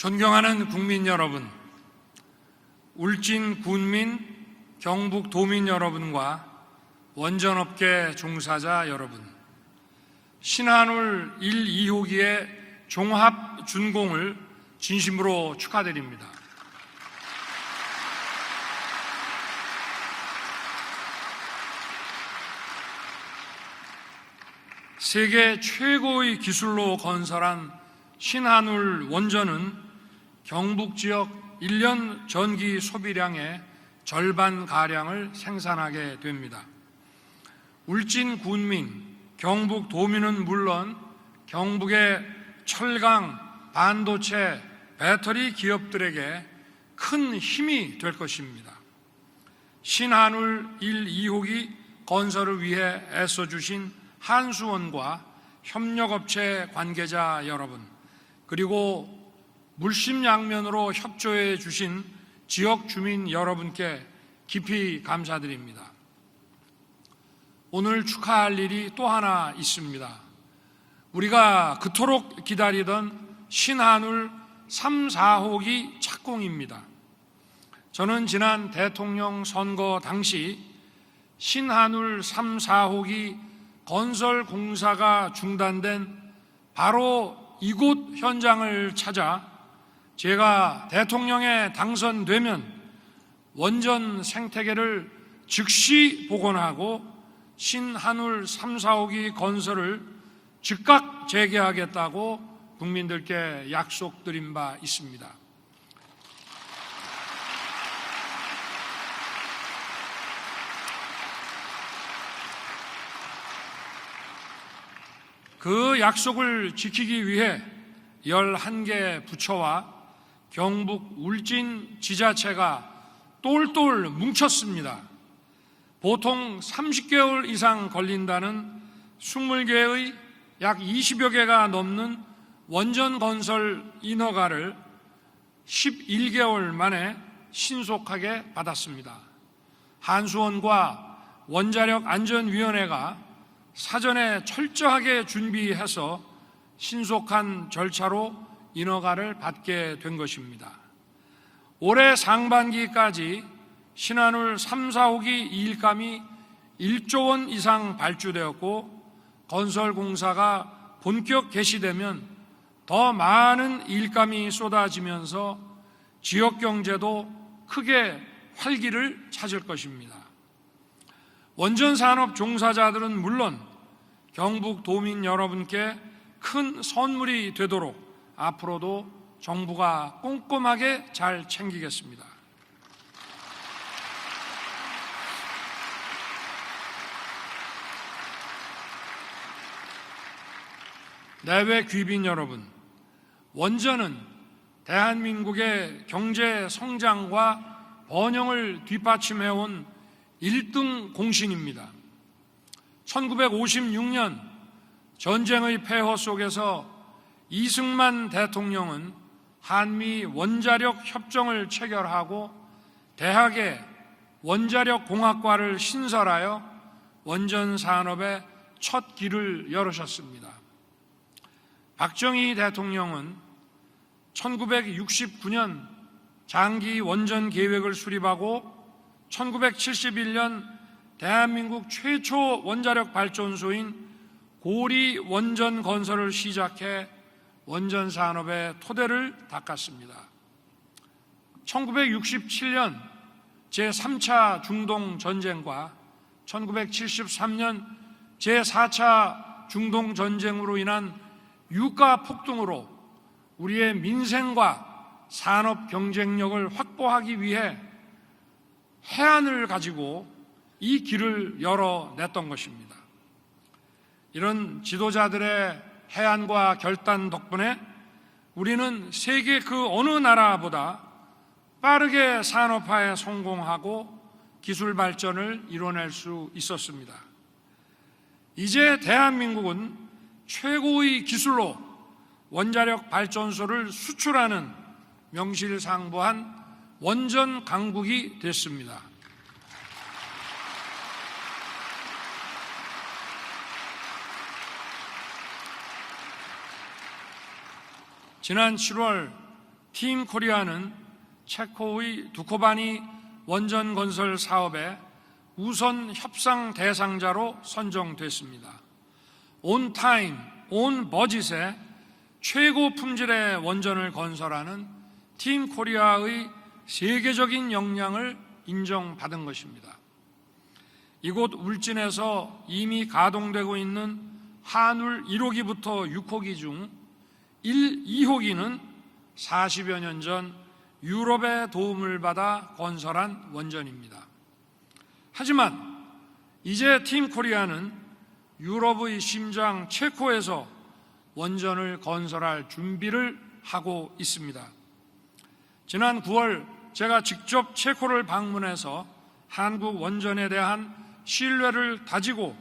존경하는 국민 여러분, 울진 군민, 경북 도민 여러분과 원전업계 종사자 여러분, 신한울 1, 2호기의 종합 준공을 진심으로 축하드립니다. 세계 최고의 기술로 건설한 신한울 원전은 경북 지역 1년 전기 소비량의 절반가량을 생산하게 됩니다. 울진 군민, 경북 도민은 물론 경북의 철강, 반도체, 배터리 기업들에게 큰 힘이 될 것입니다. 신한울 1, 2호기 건설을 위해 애써주신 한수원과 협력업체 관계자 여러분, 그리고 물심양면으로 협조해 주신 지역 주민 여러분께 깊이 감사드립니다. 오늘 축하할 일이 또 하나 있습니다. 우리가 그토록 기다리던 신한울 3, 4호기 착공입니다. 저는 지난 대통령 선거 당시 신한울 3, 4호기 건설 공사가 중단된 바로 이곳 현장을 찾아 제가 대통령에 당선되면 원전 생태계를 즉시 복원하고 신한울 3, 4호기 건설을 즉각 재개하겠다고 국민들께 약속드린 바 있습니다. 그 약속을 지키기 위해 11개 부처와 경북 울진 지자체가 똘똘 뭉쳤습니다. 보통 30개월 이상 걸린다는 20개의 약 20여 개가 넘는 원전 건설 인허가를 11개월 만에 신속하게 받았습니다. 한수원과 원자력안전위원회가 사전에 철저하게 준비해서 신속한 절차로 인허가를 받게 된 것입니다. 올해 상반기까지 신한울 3, 4호기 일감이 1조 원 이상 발주되었고 건설 공사가 본격 개시되면 더 많은 일감이 쏟아지면서 지역 경제도 크게 활기를 찾을 것입니다. 원전 산업 종사자들은 물론 경북 도민 여러분께 큰 선물이 되도록 앞으로도 정부가 꼼꼼하게 잘 챙기겠습니다. 내외 귀빈 여러분, 원전은 대한민국의 경제 성장과 번영을 뒷받침해온 1등 공신입니다. 1956년 전쟁의 폐허 속에서 이승만 대통령은 한미 원자력 협정을 체결하고 대학에 원자력공학과를 신설하여 원전 산업의 첫 길을 열으셨습니다. 박정희 대통령은 1969년 장기 원전 계획을 수립하고 1971년 대한민국 최초 원자력 발전소인 고리 원전 건설을 시작해 원전 산업의 토대를 닦았습니다. 1967년 제3차 중동 전쟁과 1973년 제4차 중동 전쟁으로 인한 유가 폭등으로 우리의 민생과 산업 경쟁력을 확보하기 위해 해안을 가지고 이 길을 열어냈던 것입니다. 이런 지도자들의 해안과 결단 덕분에 우리는 세계 그 어느 나라보다 빠르게 산업화에 성공하고 기술 발전을 이뤄낼 수 있었습니다. 이제 대한민국은 최고의 기술로 원자력 발전소를 수출하는 명실상부한 원전 강국이 됐습니다. 지난 7월 팀 코리아는 체코의 두코바니 원전 건설 사업에 우선 협상 대상자로 선정됐습니다. 온 타임, 온 버짓에 최고 품질의 원전을 건설하는 팀 코리아의 세계적인 역량을 인정받은 것입니다. 이곳 울진에서 이미 가동되고 있는 한울 1호기부터 6호기 중 1, 2호기는 40여 년 전 유럽의 도움을 받아 건설한 원전입니다. 하지만 이제 팀 코리아는 유럽의 심장 체코에서 원전을 건설할 준비를 하고 있습니다. 지난 9월 제가 직접 체코를 방문해서 한국 원전에 대한 신뢰를 다지고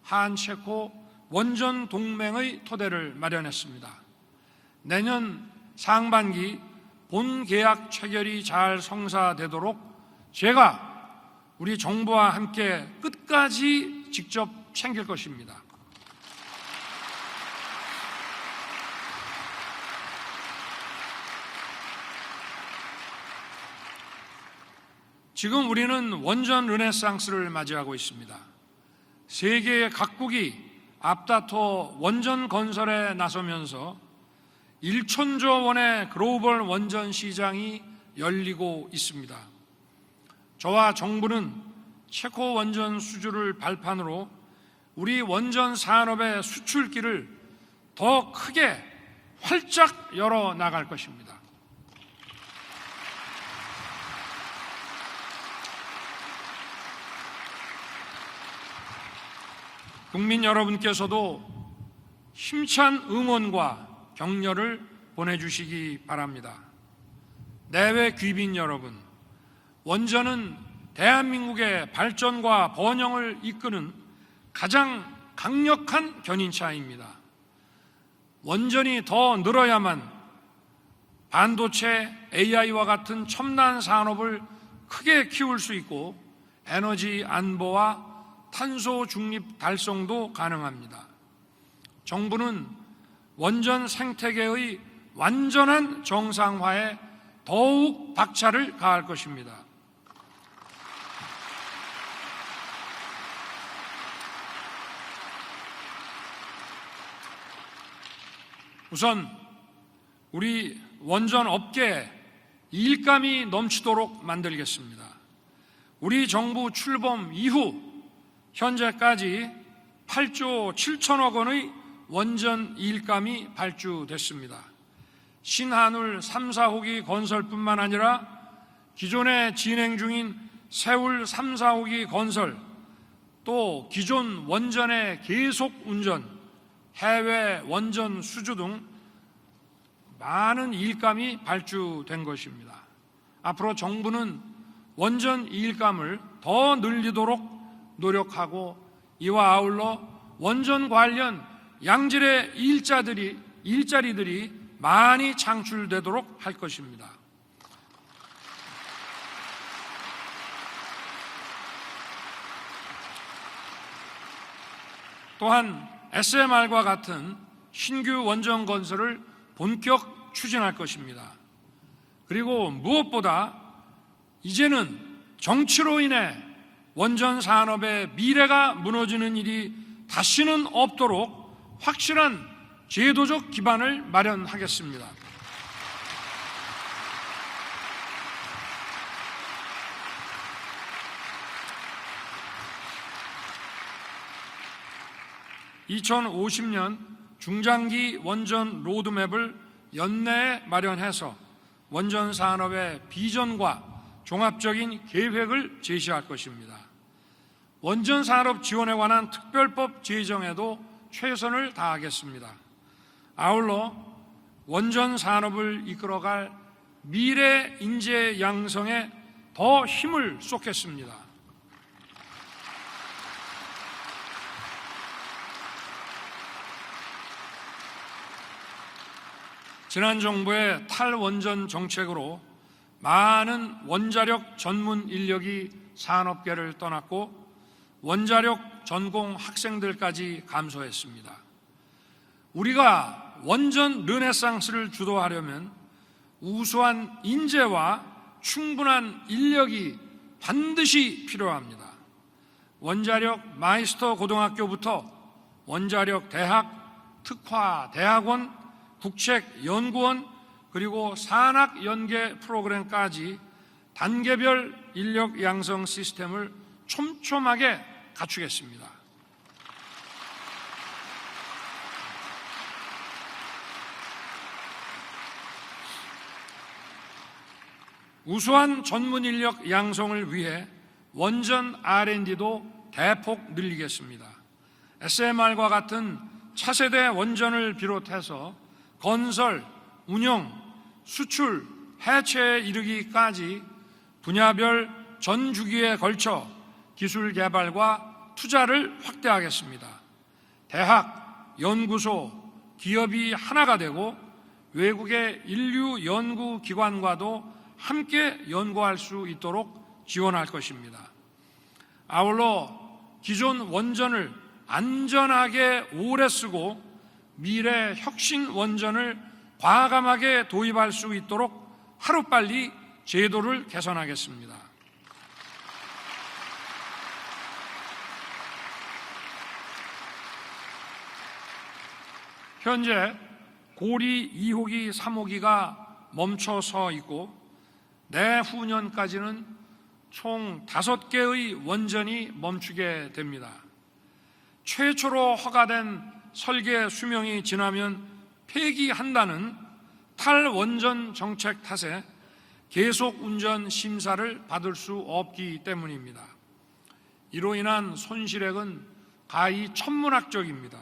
한체코 원전 동맹의 토대를 마련했습니다. 내년 상반기 본 계약 체결이 잘 성사되도록 제가 우리 정부와 함께 끝까지 직접 챙길 것입니다. 지금 우리는 원전 르네상스를 맞이하고 있습니다. 세계의 각국이 앞다퉈 원전 건설에 나서면서 1천조 원의 글로벌 원전 시장이 열리고 있습니다. 저와 정부는 체코 원전 수주를 발판으로 우리 원전 산업의 수출길을 더 크게 활짝 열어 나갈 것입니다. 국민 여러분께서도 힘찬 응원과 격려를 보내주시기 바랍니다. 내외 귀빈 여러분, 원전은 대한민국의 발전과 번영을 이끄는 가장 강력한 견인차입니다. 원전이 더 늘어야만 반도체, AI와 같은 첨단 산업을 크게 키울 수 있고 에너지 안보와 탄소 중립 달성도 가능합니다. 정부는 원전 생태계의 완전한 정상화에 더욱 박차를 가할 것입니다. 우선 우리 원전 업계에 일감이 넘치도록 만들겠습니다. 우리 정부 출범 이후 현재까지 8조 7천억 원의 원전 일감이 발주됐습니다. 신한울 3, 4호기 건설뿐만 아니라 기존에 진행 중인 세울 3, 4호기 건설, 또 기존 원전의 계속 운전, 해외 원전 수주 등 많은 일감이 발주된 것입니다. 앞으로 정부는 원전 일감을 더 늘리도록 노력하고 이와 아울러 원전 관련 양질의 일자리들이 많이 창출되도록 할 것입니다. 또한 SMR과 같은 신규 원전 건설을 본격 추진할 것입니다. 그리고 무엇보다 이제는 정치로 인해 원전 산업의 미래가 무너지는 일이 다시는 없도록 확실한 제도적 기반을 마련하겠습니다. (2050년) 중장기 원전 로드맵을 연내에 마련해서 원전 산업의 비전과 종합적인 계획을 제시할 것입니다. 원전 산업 지원에 관한 특별법 제정에도 최선을 다하겠습니다. 아울러 원전 산업을 이끌어갈 미래 인재 양성에 더 힘을 쏟겠습니다. 지난 정부의 탈원전 정책으로 많은 원자력 전문 인력이 산업계를 떠났고 원자력 전공 학생들까지 감소했습니다. 우리가 원전 르네상스를 주도하려면 우수한 인재와 충분한 인력이 반드시 필요합니다. 원자력 마이스터 고등학교부터 원자력 대학, 특화 대학원, 국책연구원, 그리고 산학 연계 프로그램까지 단계별 인력 양성 시스템을 촘촘하게 갖추겠습니다. 우수한 전문 인력 양성을 위해 원전 R&D도 대폭 늘리겠습니다. SMR과 같은 차세대 원전을 비롯해서 건설, 운영, 수출, 해체에 이르기까지 분야별 전 주기에 걸쳐 기술 개발과 투자를 확대하겠습니다. 대학, 연구소, 기업이 하나가 되고 외국의 인류 연구 기관과도 함께 연구할 수 있도록 지원할 것입니다. 아울러 기존 원전을 안전하게 오래 쓰고 미래 혁신 원전을 과감하게 도입할 수 있도록 하루빨리 제도를 개선하겠습니다. 현재 고리 2호기, 3호기가 멈춰서 있고 내후년까지는 총 5개의 원전이 멈추게 됩니다. 최초로 허가된 설계 수명이 지나면 폐기한다는 탈원전 정책 탓에 계속 운전 심사를 받을 수 없기 때문입니다. 이로 인한 손실액은 가히 천문학적입니다.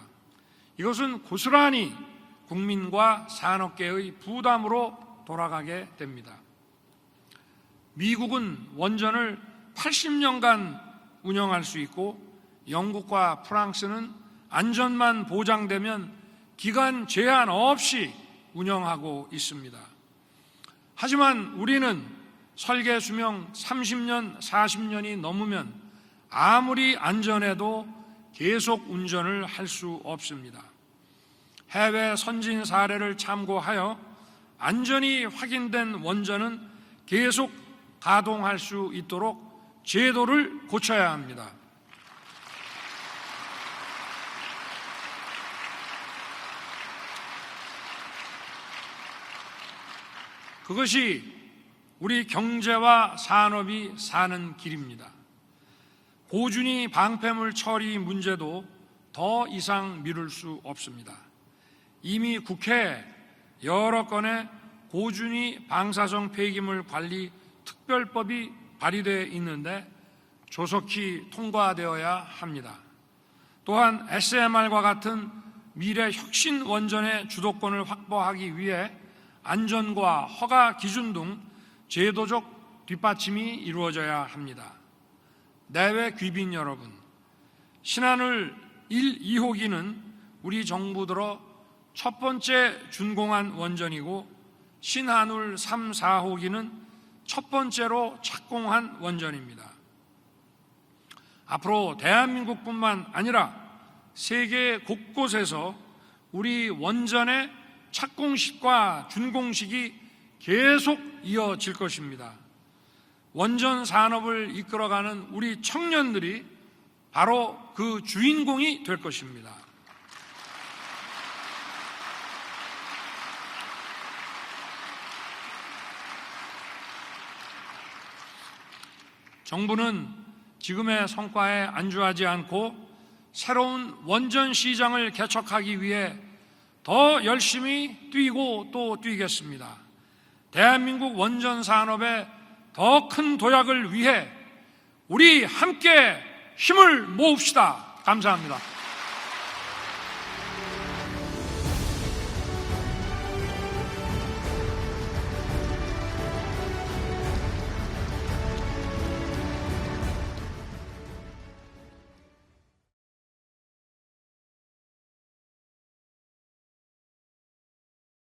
이것은 고스란히 국민과 산업계의 부담으로 돌아가게 됩니다. 미국은 원전을 80년간 운영할 수 있고 영국과 프랑스는 안전만 보장되면 기간 제한 없이 운영하고 있습니다. 하지만 우리는 설계 수명 30년, 40년이 넘으면 아무리 안전해도 계속 운전을 할 수 없습니다. 해외 선진 사례를 참고하여 안전이 확인된 원전은 계속 가동할 수 있도록 제도를 고쳐야 합니다. 그것이 우리 경제와 산업이 사는 길입니다. 고준위 방패물 처리 문제도 더 이상 미룰 수 없습니다. 이미 국회에 여러 건의 고준위 방사성 폐기물 관리 특별법이 발의되어 있는데 조속히 통과되어야 합니다. 또한 SMR과 같은 미래 혁신 원전의 주도권을 확보하기 위해 안전과 허가 기준 등 제도적 뒷받침이 이루어져야 합니다. 내외 귀빈 여러분, 신한울 1, 2호기는 우리 정부 들어 첫 번째 준공한 원전이고 신한울 3, 4호기는 첫 번째로 착공한 원전입니다. 앞으로 대한민국뿐만 아니라 세계 곳곳에서 우리 원전의 착공식과 준공식이 계속 이어질 것입니다. 원전 산업을 이끌어가는 우리 청년들이 바로 그 주인공이 될 것입니다. 정부는 지금의 성과에 안주하지 않고 새로운 원전 시장을 개척하기 위해 더 열심히 뛰고 또 뛰겠습니다. 대한민국 원전 산업의 더 큰 도약을 위해 우리 함께 힘을 모읍시다. 감사합니다.